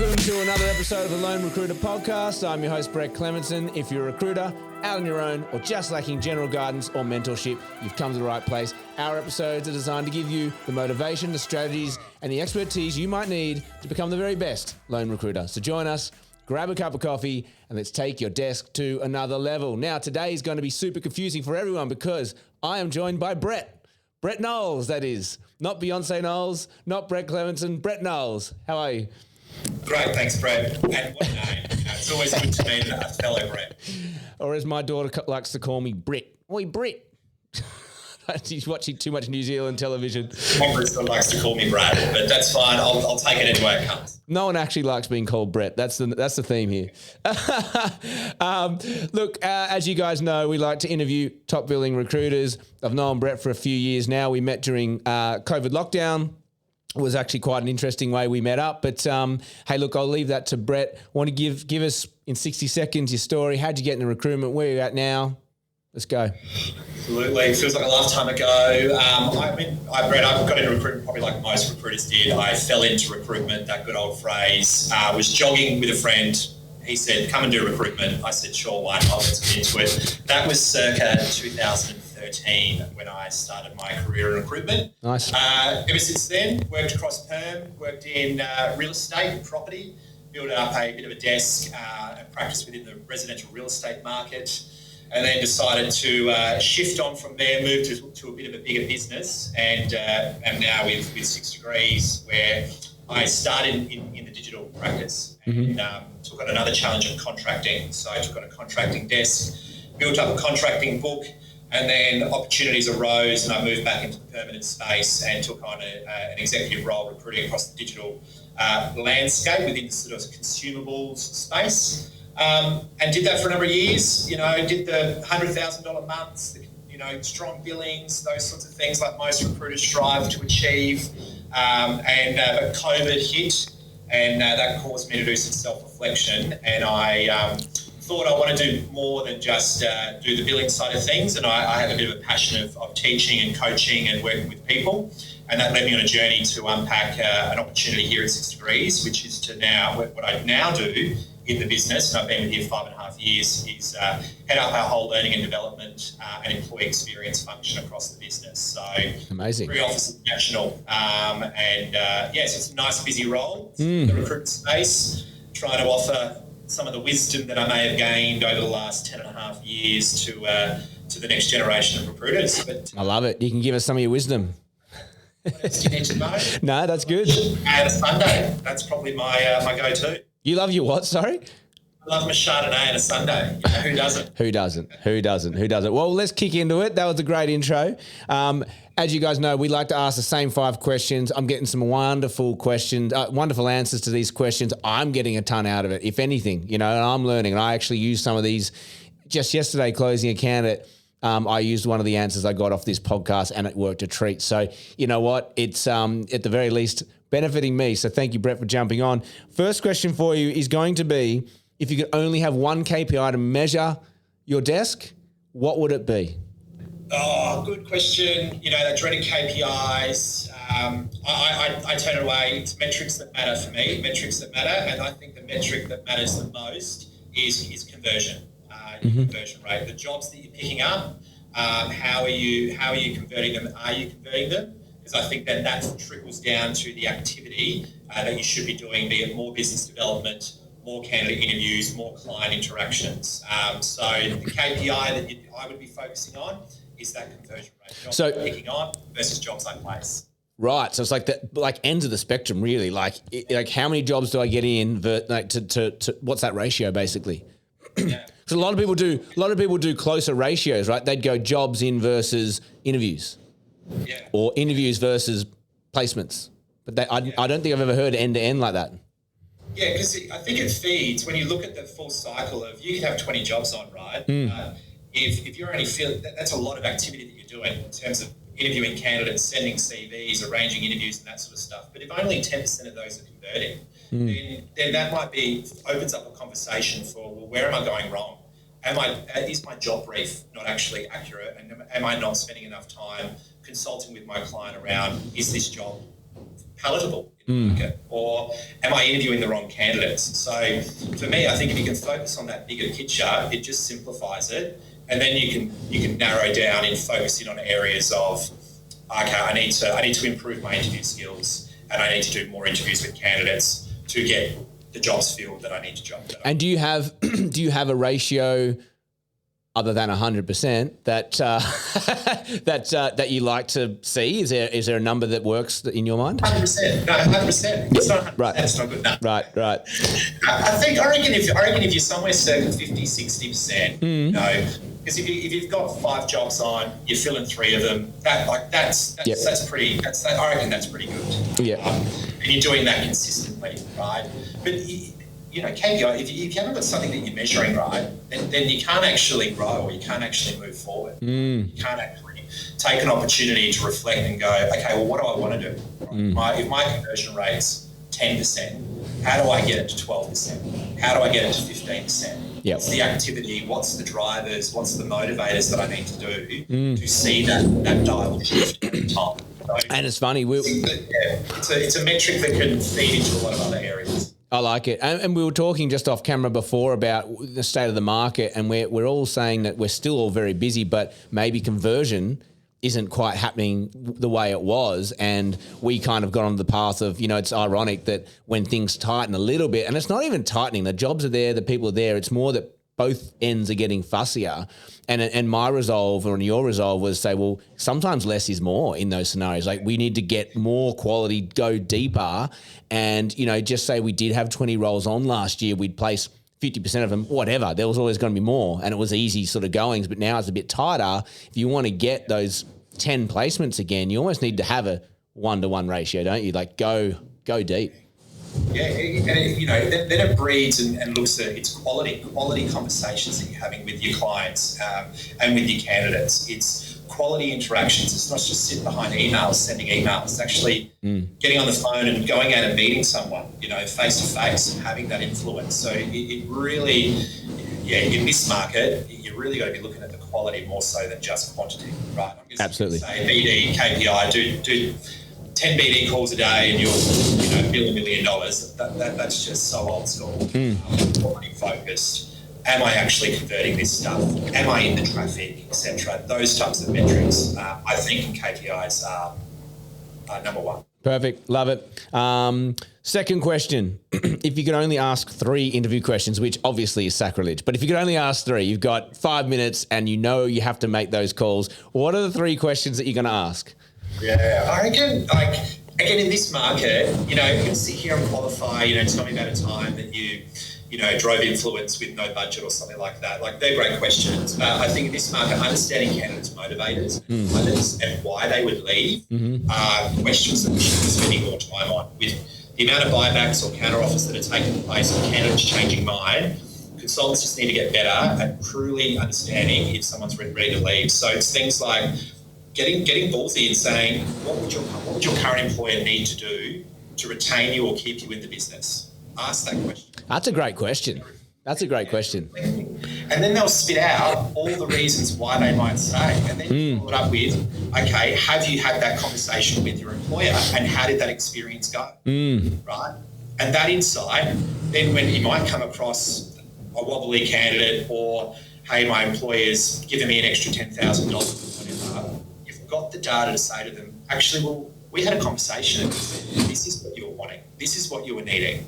Welcome to another episode of the Lone Recruiter Podcast. I'm your host, Brett Clementson. If you're a recruiter, out on your own, or just lacking general guidance or mentorship, you've come to the right place. Our episodes are designed to give you the motivation, the strategies, and the expertise you might need to become the very best lone recruiter. So join us, grab a cup of coffee, and let's take your desk to another level. Now, today is going to be super confusing for everyone because I am joined by Brett Knowles, that is. Not Beyonce Knowles, not Brett Clementson, Brett Knowles. How are you? Great, thanks, Brett. And what a name. It's always good to meet a fellow Brett. Or as my daughter likes to call me, Brit. Oi, Brit. She's watching too much New Zealand television. My Bristol likes to call me Brad, but that's fine. I'll take it any way it comes. No one actually likes being called Brett. That's the theme here. Look, as you guys know, we like to interview top billing recruiters. I've known Brett for a few years now. We met during COVID lockdown. It was actually quite an interesting way we met up. But hey, look, I'll leave that to Brett. Want to give us in 60 seconds your story. How'd you get into recruitment? Where are you at now? Let's go. Absolutely. It feels like a lifetime ago. Brett, I got into recruitment probably like most recruiters did. I fell into recruitment, that good old phrase. Was jogging with a friend. He said, come and do recruitment. I said, sure, why not? Let's get into it. That was circa 2013 when I started my career in recruitment. Nice. Ever since then, worked across perm, worked in real estate and property, built up a bit of a desk and practice within the residential real estate market. And then decided to shift on from there, move to a bit of a bigger business, and am now with 6 Degrees, where I started in the digital practice and took on another challenge of contracting. So I took on a contracting desk, built up a contracting book, and then opportunities arose, and I moved back into the permanent space and took on an executive role recruiting across the digital landscape within the sort of consumables space. And did that for a number of years, did the $100,000 months, strong billings, those sorts of things like most recruiters strive to achieve. But COVID hit, and that caused me to do some self-reflection. And I thought I want to do more than just do the billing side of things. And I have a bit of a passion of teaching and coaching and working with people. And that led me on a journey to unpack an opportunity here at 6 Degrees, which is to now, what I now do in the business, and I've been with here 5.5 years, is head up our whole learning and development and employee experience function across the business. So amazing. 3 offices national. So it's a nice busy role in the recruitment space, trying to offer some of the wisdom that I may have gained over the last 10.5 years to the next generation of recruiters. But I love it. You can give us some of your wisdom. What else do you need to know? No, that's good. And a Sunday. That's probably my go-to. You love your what? Sorry? I love my Chardonnay and a Sunday. Who doesn't? Who doesn't? Well, let's kick into it. That was a great intro. As you guys know, we like to ask the same 5 questions. I'm getting some wonderful questions, wonderful answers to these questions. I'm getting a ton out of it, if anything, and I'm learning. And I actually used some of these just yesterday closing a candidate. I used one of the answers I got off this podcast and it worked a treat. So you know what? It's at the very least benefiting me. So thank you, Brett, for jumping on. First question for you is going to be, if you could only have one KPI to measure your desk, what would it be? Oh, good question. That dreaded KPIs. I turn it away. It's metrics that matter for me, and I think the metric that matters the most is conversion. Conversion rate. The jobs that you're picking up, how are you converting them? Are you converting them? Because I think that trickles down to the activity that you should be doing, be it more business development, more candidate interviews, more client interactions. So the KPI that I would be focusing on is that conversion rate. Jobs I'm picking on versus jobs I place. Right. So it's like ends of the spectrum, really. Like how many jobs do I get in? To what's that ratio, basically? Yeah. So a lot of people do closer ratios, right? They'd go jobs in versus interviews, or interviews versus placements. But I don't think I've ever heard end to end like that. Yeah, because I think it feeds when you look at the full cycle of you could have 20 jobs on, right? If you're only feeling that's a lot of activity that you're doing in terms of interviewing candidates, sending CVs, arranging interviews, and that sort of stuff. But if only 10% of those are converting, then that might opens up a conversation for, well, where am I going wrong? Is my job brief not actually accurate? And am I not spending enough time consulting with my client around, is this job palatable in the market, or am I interviewing the wrong candidates? So for me, I think if you can focus on that bigger picture, it just simplifies it, and then you can narrow down and focus in on areas of, okay, I need to improve my interview skills, and I need to do more interviews with candidates to get the jobs filled that I need to job. And do you have a ratio other than 100% that that you like to see? Is there a number that works in your mind? 100%. No, 100%. It's not 100%. Right. It's not good enough. Right. I reckon if you're somewhere circa 50, 60%, you know, because if you've got 5 jobs on, you're filling 3 of them. That's pretty. I reckon that's pretty good. Yeah. And you're doing that consistently, right? But you know, KPI, if you haven't got something that you're measuring right, then you can't actually grow, or you can't actually move forward. You can't actually take an opportunity to reflect and go, okay, well, what do I want to do? If my conversion rate's 10%, how do I get it to 12%? How do I get it to 15%? Yep. What's the activity? What's the drivers? What's the motivators that I need to do to see that dial shift in time? So And it's funny. it's a metric that can feed into a lot of other areas. I like it. And we were talking just off camera before about the state of the market, and we're all saying that we're still all very busy, but maybe conversion isn't quite happening the way it was. And we kind of got on the path of, you know, it's ironic that when things tighten a little bit, and it's not even tightening, the jobs are there, the people are there, it's more that both ends are getting fussier. And my resolve, or your resolve, was say, well, sometimes less is more in those scenarios. Like, we need to get more quality, go deeper, and, you know, just say we did have 20 roles on last year, we'd place 50% of them, whatever. There was always going to be more, and it was easy sort of goings, but now it's a bit tighter. If you want to get those 10 placements again, you almost need to have a 1-to-1 ratio, don't you? Like, go deep. Yeah, and you know, then it breeds and looks at its quality conversations that you're having with your clients and with your candidates. It's quality interactions. It's not just sitting behind emails, sending emails. It's actually getting on the phone and going out and meeting someone, you know, face to face, and having that influence. So it really, in this market, you really got to be looking at the quality more so than just quantity, right? I'm just Absolutely. Say BD, KPI, do 10 BD calls a day and you'll bill $1 million. That's just so old school. Quality focused. Am I actually converting this stuff? Am I in the traffic, etc.? Those types of metrics, I think, in KPIs are number one. Perfect. Love it. Second question. If you could only ask 3 interview questions, which obviously is sacrilege, but if you could only ask 3, you've got 5 minutes and you know you have to make those calls. What are the 3 questions that you're going to ask? Yeah, I reckon, again, in this market, you know, you can sit here and qualify, you know, tell me about a time that you drove influence with no budget or something like that. Like, they're great questions. But I think in this market, understanding candidates' motivators and why they would leave are questions that we should be spending more time on. With the amount of buybacks or counter offers that are taking place and candidates changing mind, consultants just need to get better at truly understanding if someone's ready to leave. So it's things like getting ballsy and saying, what would your current employer need to do to retain you or keep you in the business? Ask that question. That's a great question. And then they'll spit out all the reasons why they might stay. And then you follow it up with, okay, have you had that conversation with your employer and how did that experience go? Right? And that insight, then when you might come across a wobbly candidate or, hey, my employer's given me an extra $10,000 or whatever, you've got the data to say to them, actually, well, we had a conversation and this is what you were wanting. This is what you were needing.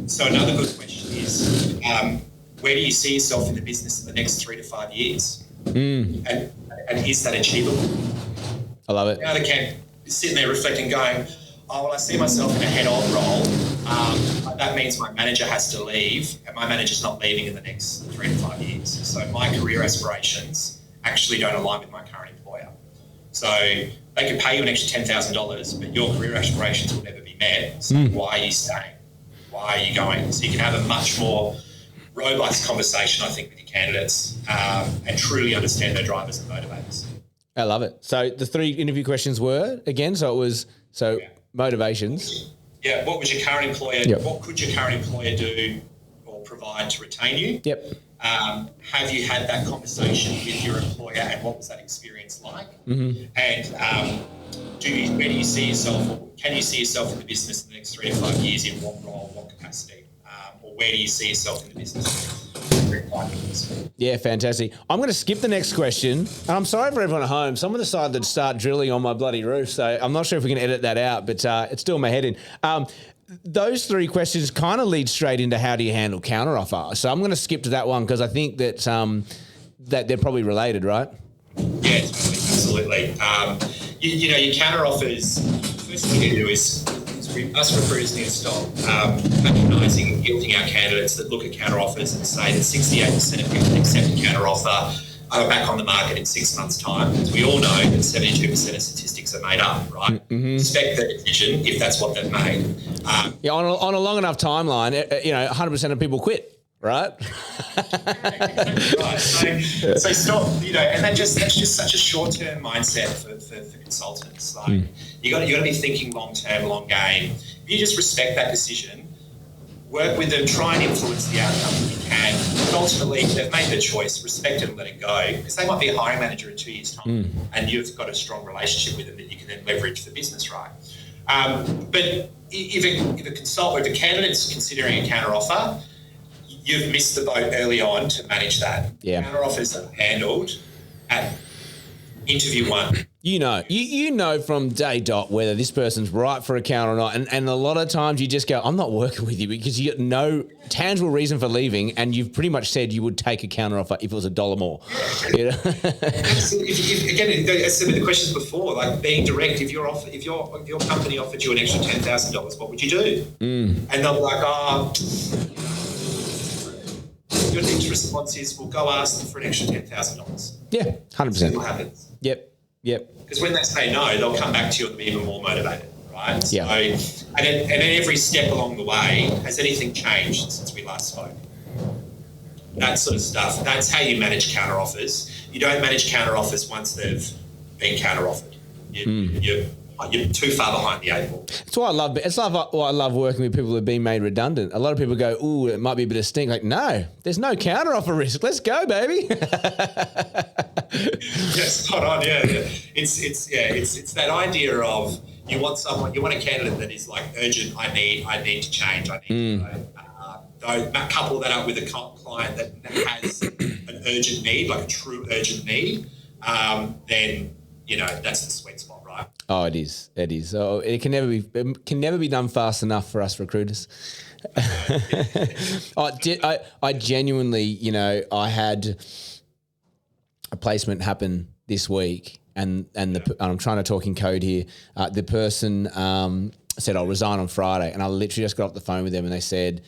So another good question is, where do you see yourself in the business in the next 3 to 5 years? And is that achievable? I love it. Now they can be sitting there reflecting, going, oh, well, I see myself in a head of role. That means my manager has to leave, and my manager's not leaving in the next 3 to 5 years. So my career aspirations actually don't align with my current employer. So they can pay you an extra $10,000, but your career aspirations will never be met. So why are you staying? Why are you going? So you can have a much more robust conversation, I think, with your candidates and truly understand their drivers and motivators. I love it. So the 3 interview questions were, again, motivations. Yeah, what was your current employer? Yep. What could your current employer do or provide to retain you? Yep. Have you had that conversation with your employer and what was that experience like? And where do you see yourself, or can you see yourself in the business in the next 3 to 5 years, in what role, what capacity, or where do you see yourself in the business in 3 to 5 years? Yeah, fantastic. I'm going to skip the next question. And I'm sorry for everyone at home. Someone decided to start drilling on my bloody roof, so I'm not sure if we can edit that out, but it's doing my head in. Those 3 questions kind of lead straight into how do you handle counteroffer. So I'm going to skip to that one because I think that that they're probably related, right? Yeah, absolutely. Your counter offers, first thing you do is us recruiters need to stop patronising and guilting our candidates that look at counter offers and say that 68% of people that accept a counter offer are back on the market in 6 months' time. As we all know that 72% of statistics are made up, right? Mm-hmm. Respect their decision if that's what they've made. On a long enough timeline, 100% of people quit. Right. Right. So stop, and that's just such a short-term mindset for consultants. Like you got to be thinking long-term, long game. If you just respect that decision, work with them, try and influence the outcome if you can. But ultimately, they've made their choice, respect it and let it go, because they might be a hiring manager in 2 years' time, and you've got a strong relationship with them that you can then leverage for business, right? But if a candidate's considering a counter offer, you've missed the boat early on to manage that. Yeah. Counter offers are handled at interview 1. You know from day dot whether this person's right for a counter or not. And a lot of times you just go, I'm not working with you because you got no tangible reason for leaving, and you've pretty much said you would take a counter offer if it was $1 more. Yeah. Absolutely. Again, I said with the questions before, like being direct, if your company offered you an extra $10,000, what would you do? And they'll be like, your next response is, we'll go ask them for an extra $10,000. Yeah, 100%. See what happens. Yep. Because when they say no, they'll come back to you and be even more motivated, right? Yeah. So, and then every step along the way, has anything changed since we last spoke? That sort of stuff. That's how you manage counter offers. You don't manage counter offers once they've been counter offered. You're too far behind the 8 ball. That's why I love. It's why I love working with people who've been made redundant. A lot of people go, "Ooh, it might be a bit of stink." Like, no, there's no counter offer risk. Let's go, baby. Yes, spot on. Yeah. It's that idea of you want a candidate that is like urgent. I need to change. I need to go. Couple that up with a client that has an urgent need, like a true urgent need. Then that's the sweet spot. Right? Oh, it is. It is. Oh, it can never be done fast enough for us recruiters. I genuinely, I had a placement happen this week, and I'm trying to talk in code here. The person said, "I'll resign on Friday," and I literally just got off the phone with them, and they said,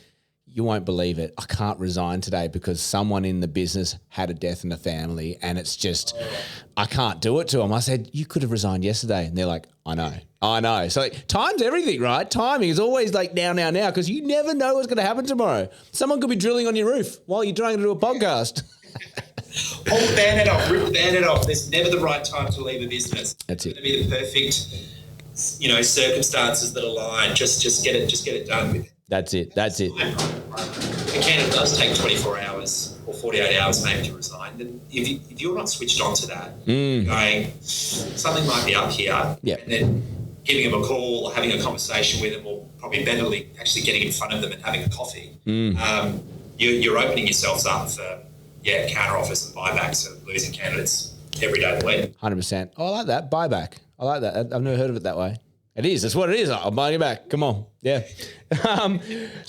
"You won't believe it. I can't resign today because someone in the business had a death in the family, and it's just, I can't do it to them." I said, "You could have resigned yesterday." And they're like, I know. So time's everything, right? Timing is always like now, because you never know what's going to happen tomorrow. Someone could be drilling on your roof while you're trying to do a podcast. Pull the bandit off, rip the bandit off. There's never the right time to leave a business. That's it. It's going to be the perfect, circumstances that align. Just get it done with. That's it. A candidate does take 24 hours or 48 hours maybe to resign. Then if you're not switched on to that, going, something might be up here, and then giving them a call or having a conversation with them, or probably betterly actually getting in front of them and having a coffee, you're opening yourselves up for counter offers and buybacks and losing candidates every day of the week. 100%. Oh, I like that. Buyback. I like that. I've never heard of it that way. It is. That's what it is. I'll buy you back. Come on. Yeah.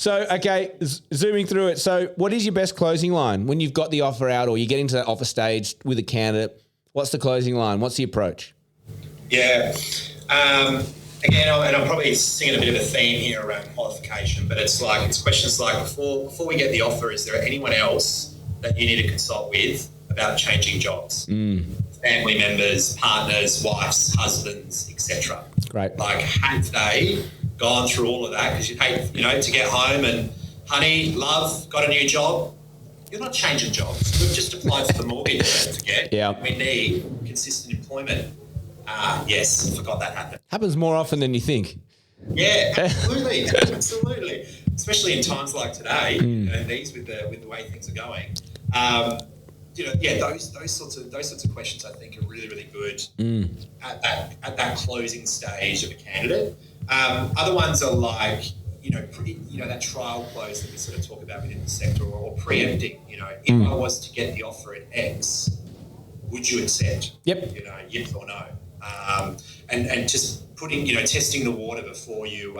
Okay, zooming through it. So what is your best closing line when you've got the offer out or you're getting to that offer stage with a candidate? What's the closing line? What's the approach? Yeah. Again, and I'm probably singing a bit of a theme here around qualification, but it's questions like, before we get the offer, is there anyone else that you need to consult with about changing jobs? Family members, partners, wives, husbands, etc. Right. Like, have they gone through all of that? Because you'd hate, to get home and, honey, love, got a new job. You're not changing jobs. We've just applied for the mortgage, don't forget. Yeah. We need consistent employment. Yes, forgot that happened. Happens more often than you think. Yeah, absolutely. Absolutely. Especially in times like today, these with the way things are going. those sorts of questions I think are really, really good at that closing stage of a candidate. Other ones are like, that trial close that we sort of talk about within the sector, or preempting. If I was to get the offer at X, would you accept? Yep. Yes or no. And just putting, testing the water before you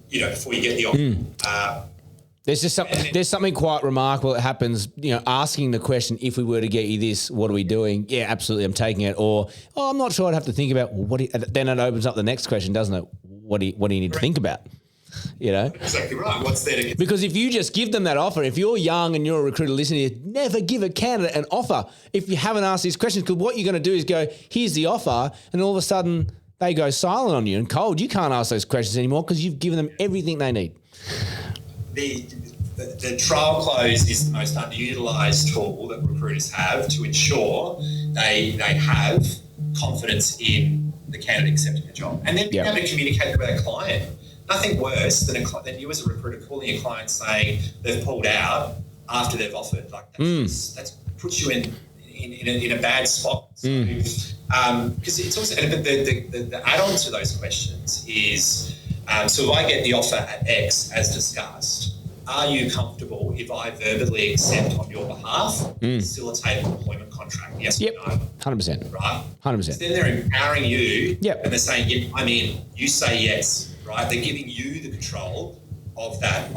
get the offer. There's something quite remarkable that happens, asking the question, if we were to get you this, what are we doing? Yeah, absolutely, I'm taking it. Or, I'm not sure, I'd have to think about, then it opens up the next question, doesn't it? What do you need to think about? Exactly right. What's there to get? Because if you just give them that offer, if you're young and you're a recruiter listening, never give a candidate an offer if you haven't asked these questions, because what you're going to do is go, here's the offer, and all of a sudden they go silent on you and cold. You can't ask those questions anymore because you've given them everything they need. The trial close is the most underutilised tool that recruiters have to ensure they have confidence in the candidate accepting the job, and then being able to communicate with their client. Nothing worse than you as a recruiter calling a client saying they've pulled out after they've offered. Like that puts you in a bad spot. Because it's also the add-on to those questions is so if I get the offer at X as discussed, are you comfortable if I verbally accept on your behalf, facilitate an employment contract? Yes or no? 100%. Right? 100%. So then they're empowering you and they're saying, yeah, I'm in. You say yes, right? They're giving you the control of that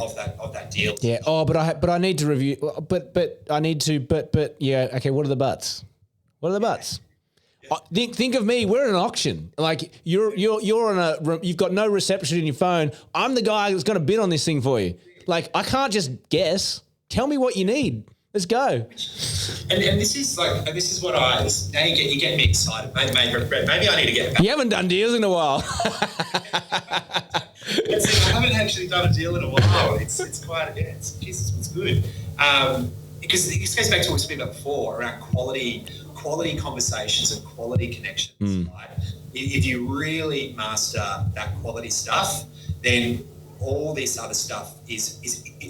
deal. Yeah. Oh, but I need to review. But yeah. Okay. What are the buts? What are the buts? Think of me. We're at an auction. Like you're you've got no reception in your phone. I'm the guy that's going to bid on this thing for you. Like I can't just guess. Tell me what you need. Let's go. And this is what now you get me excited. Maybe I need to get back. You haven't done deals in a while. I haven't actually done a deal in a while. It's quite it's good. Because this goes back to what we spoke about before around quality conversations and quality connections. Right? If you really master that quality stuff, then all this other stuff is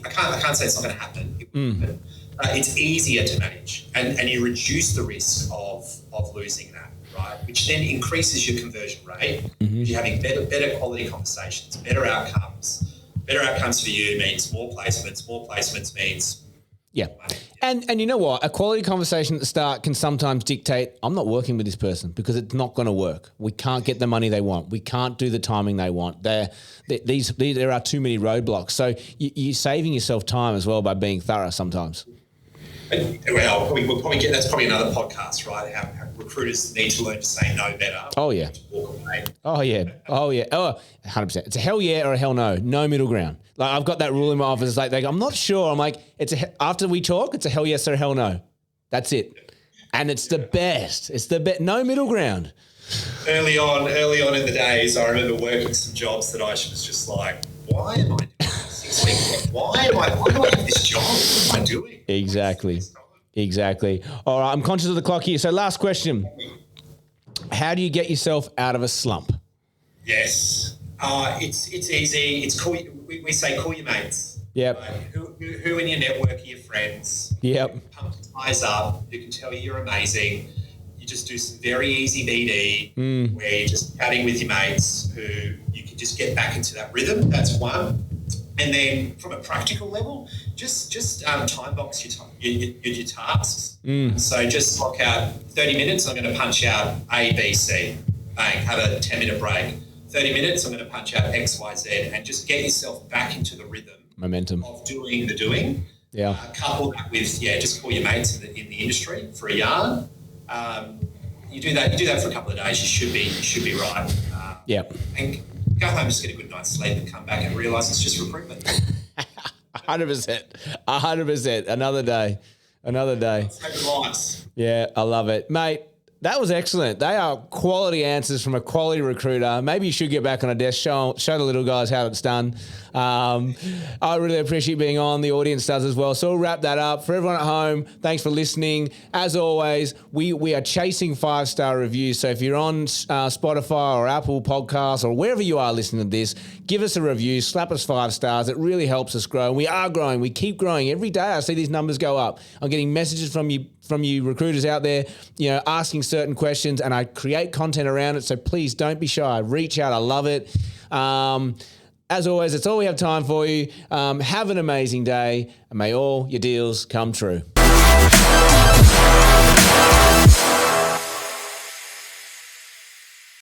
I can't say it's not going to happen. It's easier to manage, and you reduce the risk of losing that, right? Which then increases your conversion rate. You're having better quality conversations, better outcomes. Better outcomes for you means more placements. More placements means more money. And you know what? A quality conversation at the start can sometimes dictate, I'm not working with this person because it's not going to work. We can't get the money they want. We can't do the timing they want. There are too many roadblocks. So you're saving yourself time as well by being thorough sometimes. Well, that's probably another podcast, right? How recruiters need to learn to say no better. Oh, yeah. Oh, yeah. Oh, yeah. Oh, 100%. It's a hell yeah or a hell no. No middle ground. Like, I've got that rule in my office. It's like, they go, I'm not sure. I'm like, after we talk, it's a hell yes or a hell no. That's it. And it's the best. It's the best. No middle ground. Early on in the days, I remember working some jobs that I was just like, why am I doing this? Why do I have this job? What am I doing? Exactly. All right, I'm conscious of the clock here. So last question. How do you get yourself out of a slump? Yes. It's easy. It's cool. We say call your mates. Yep. Right? Who in your network are your friends? Yep. Who pump your eyes up, who can tell you you're amazing. You just do some very easy BD where you're just chatting with your mates who you can just get back into that rhythm. That's one. And then from a practical level, just time box your tasks. So just block out 30 minutes, I'm going to punch out A, B, C. Bang, have a 10-minute break. 30 minutes, I'm going to punch out X, Y, Z, and just get yourself back into the rhythm. Momentum. Of doing the doing. Yeah. Couple that with, just call your mates in the industry for a yarn. You do that for a couple of days, you should be right. And go home, just get a good night's sleep and come back and realise it's just recruitment. 100%. Another day. Yeah, I love it. Mate, that was excellent. They are quality answers from a quality recruiter. Maybe you should get back on a desk, show the little guys how it's done. I really appreciate being on. The audience does as well. So we'll wrap that up. For everyone at home, thanks for listening. As always, we are chasing 5-star reviews. So if you're on Spotify or Apple Podcasts or wherever you are listening to this, give us a review, slap us 5 stars. It really helps us grow. We are growing. We keep growing. Every day I see these numbers go up. I'm getting messages from you from you recruiters out there, asking certain questions, and I create content around it. So please don't be shy. Reach out. I love it. As always, that's all we have time for you. Have an amazing day, and may all your deals come true.